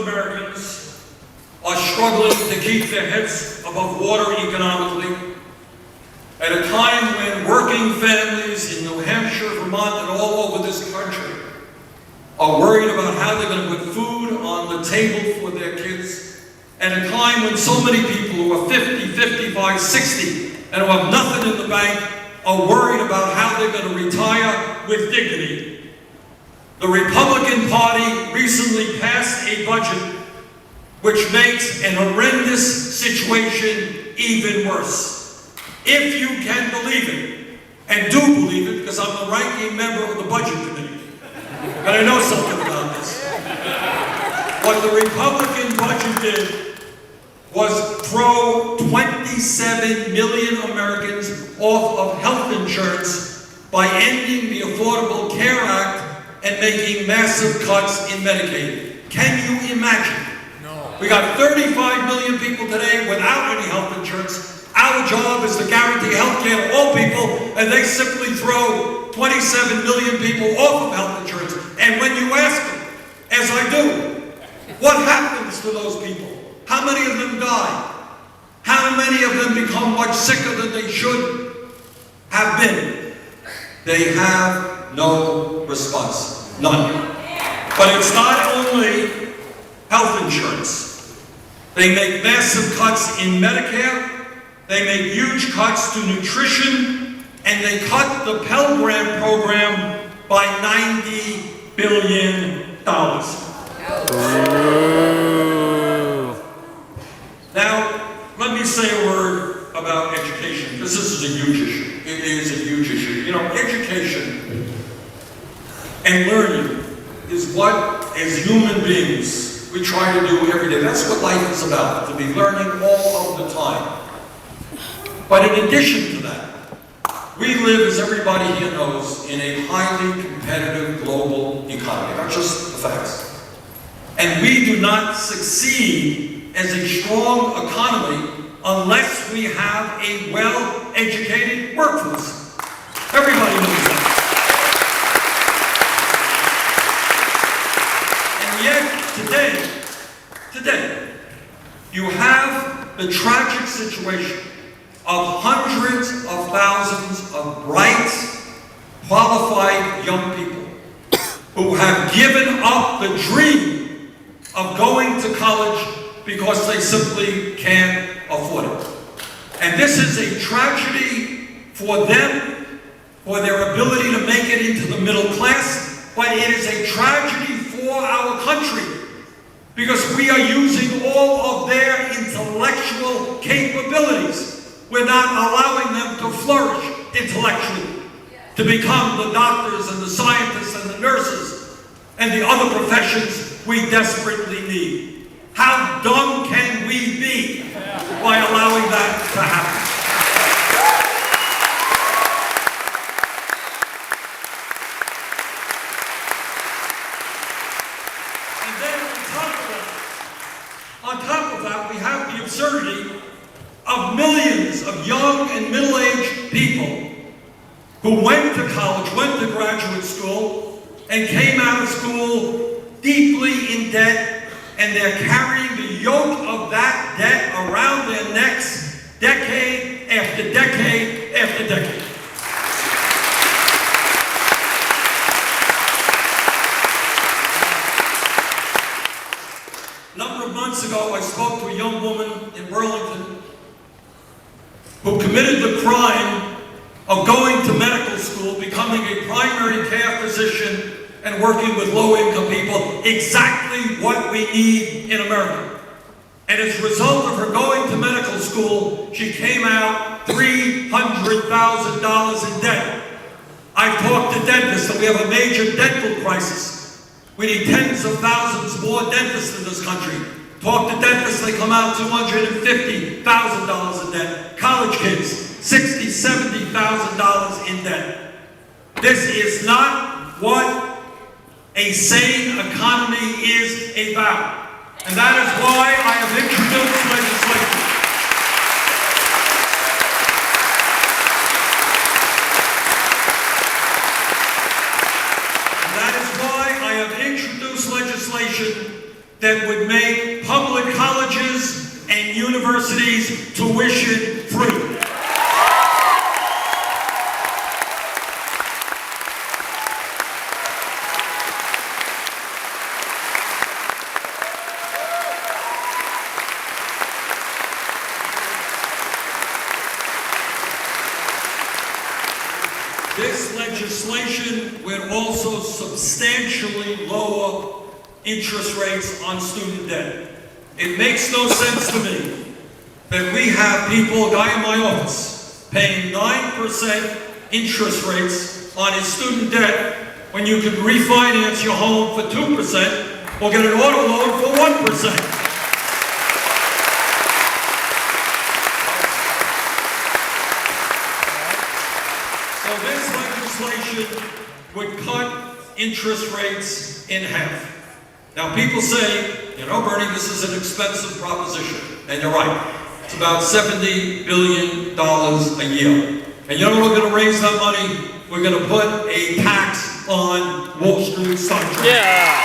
Americans are struggling to keep their heads above water economically, at a time when working families in New Hampshire, Vermont, and all over this country are worried about how they're going to put food on the table for their kids, at a time when so many people who are 50, 55, 60, and who have nothing in the bank are worried about how they're going to retire with dignity. The Republican Party recently passed a budget which makes an horrendous situation even worse. If you can believe it, and do believe it, because I'm the ranking member of the Budget Committee, and I know something about this. What the Republican budget did was throw 27 million Americans off of health insurance by ending the Affordable Care Act and making massive cuts in Medicaid. Can you imagine? No. We got 35 million people today without any health insurance. Our job is to guarantee health care to all people, and they simply throw 27 million people off of health insurance. And when you ask them, as I do, what happens to those people? How many of them die? How many of them become much sicker than they should have been? They have no response. None. But it's not only health insurance. They make massive cuts in Medicare. They make huge cuts to nutrition, and they cut the Pell Grant program by $90 billion. Now, let me say a word about education, because this is a huge issue. It is a huge issue. You know, education and learning is what, as human beings, we try to do every day. That's what life is about, to be learning all of the time. But in addition to that, we live, as everybody here knows, in a highly competitive global economy. That's just the facts. And we do not succeed as a strong economy unless we have a well-educated workforce. Everybody knows that. And yet, today, you have the tragic situation of hundreds of thousands of bright, qualified young people who have given up the dream of going to college because they simply can't afford it. And this is a tragedy for them, for their ability to make it into the middle class, but it is a tragedy for our country because we are using all of their intellectual capabilities. We're not allowing them to flourish intellectually, to become the doctors and the scientists and the nurses and the other professions we desperately need. How dumb can we be by allowing that to happen? And then on top of that, we have the absurdity of millions of young and middle-aged people who went to college, went to graduate school, and came out of school deeply in debt, and they're carrying the yoke of that debt around their necks decade after decade after decade. A number of months ago, I spoke to a young woman in Burlington who committed the crime of going to medical school, becoming a primary care physician, and working with low-income people, exactly what we need in America. And as a result of her going to medical school, she came out $300,000 in debt. I've talked to dentists, and we have a major dental crisis. We need tens of thousands more dentists in this country. Talk to dentists, they come out $250,000 in debt. College kids, $60,000, $70,000 in debt. This is not what a sane economy is about. And that is why I have introduced legislation. And that is why I have introduced legislation that would make public colleges and universities tuition free. This legislation would also substantially lower interest rates on student debt. It makes no sense to me that we have people, a guy in my office, paying 9% interest rates on his student debt when you can refinance your home for 2% or get an auto loan for 1%. So this legislation would cut interest rates in half. Now people say, you know, Bernie, this is an expensive proposition. And you're right. It's about $70 billion a year. And you know what we're going to raise that money? We're going to put a tax on Wall Street stock trading. Yeah.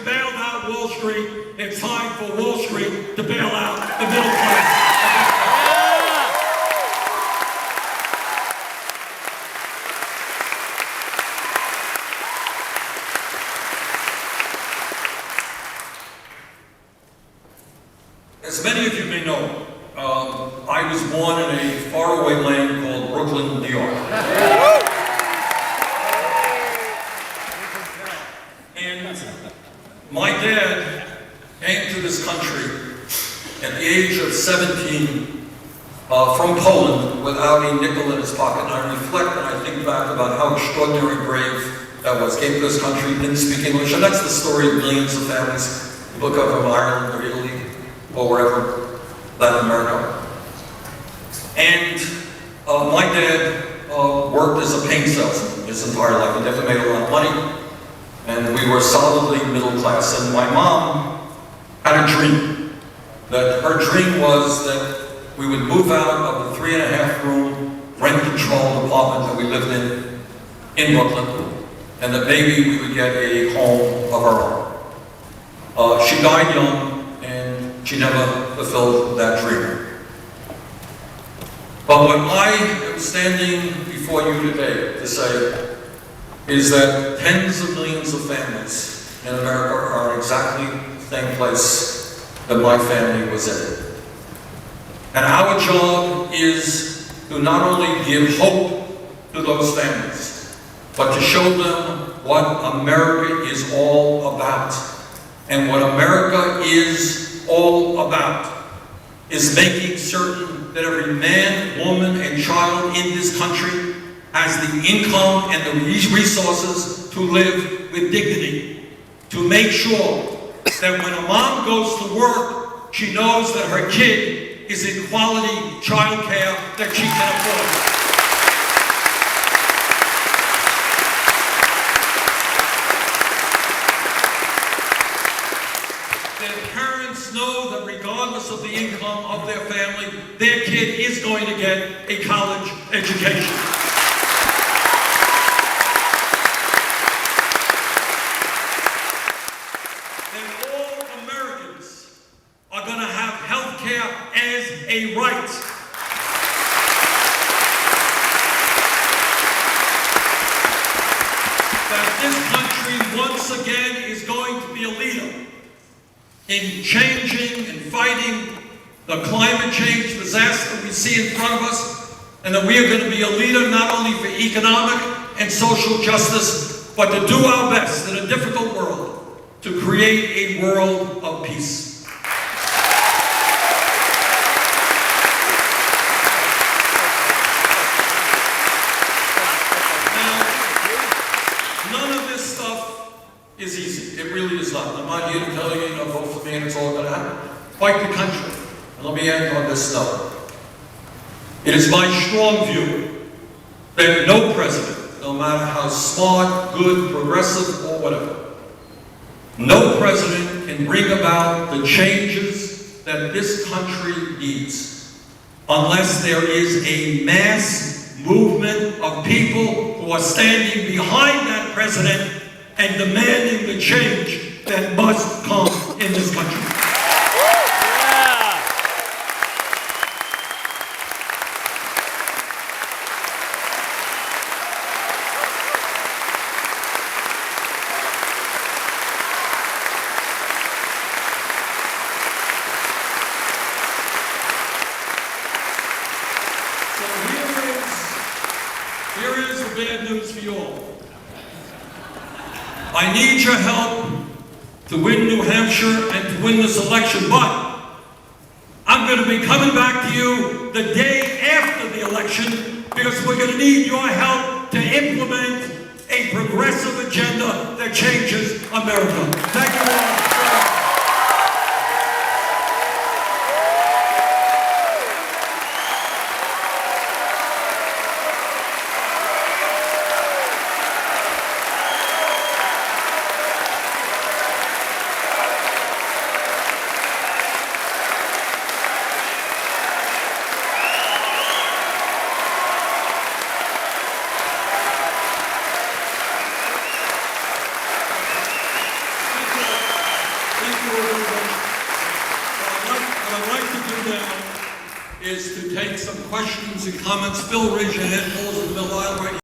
Bailed out Wall Street. It's time for Wall Street to bail out the middle class. As many of you may know, I was born in a faraway land called Brooklyn, New York. And my dad came to this country at the age of 17 from Poland without a nickel in his pocket. And I reflect and I think back about how extraordinarily brave that was. Came to this country, didn't speak English, and that's the story of millions of families. Look up from Ireland or Italy or wherever, Latin America. And my dad worked as a paint salesman his entire life. He never made a lot of money. And we were solidly middle class. And my mom had a dream. That her dream was that we would move out of the 3.5-room rent-controlled apartment that we lived in Brooklyn, and that maybe we would get a home of our own. She died young, and she never fulfilled that dream. But what I am standing before you today to say is that tens of millions of families in America are in exactly the same place that my family was in. And our job is to not only give hope to those families, but to show them what America is all about. And what America is all about is making certain that every man, woman, and child in this country has the income and the resources to live with dignity. To make sure that when a mom goes to work, she knows that her kid is in quality child care that she can afford. That parents know that regardless of the income of their family, their kid is going to get a college education. Are going to have health care as a right. That this country once again is going to be a leader in changing and fighting the climate change disaster we see in front of us, and that we are going to be a leader not only for economic and social justice, but to do our best in a difficult world to create a world of peace. Is easy. It really is not. I'm not here to tell you, vote for me and it's all going to happen. Fight the country. And let me end on this note. It is my strong view that no president, no matter how smart, good, progressive, or whatever, no president can bring about the changes that this country needs. unless there is a mass movement of people who are standing behind that president and demanding the change that must come in this country. Here is the bad news for you all. I need your help to win New Hampshire and to win this election, but I'm going to be coming back to you the day after the election because we're going to need your help to implement a progressive agenda that changes America. Thank you all. What I'd like to do now is to take some questions and comments. Bill, raise your hand. Paul's in the middle aisle right here.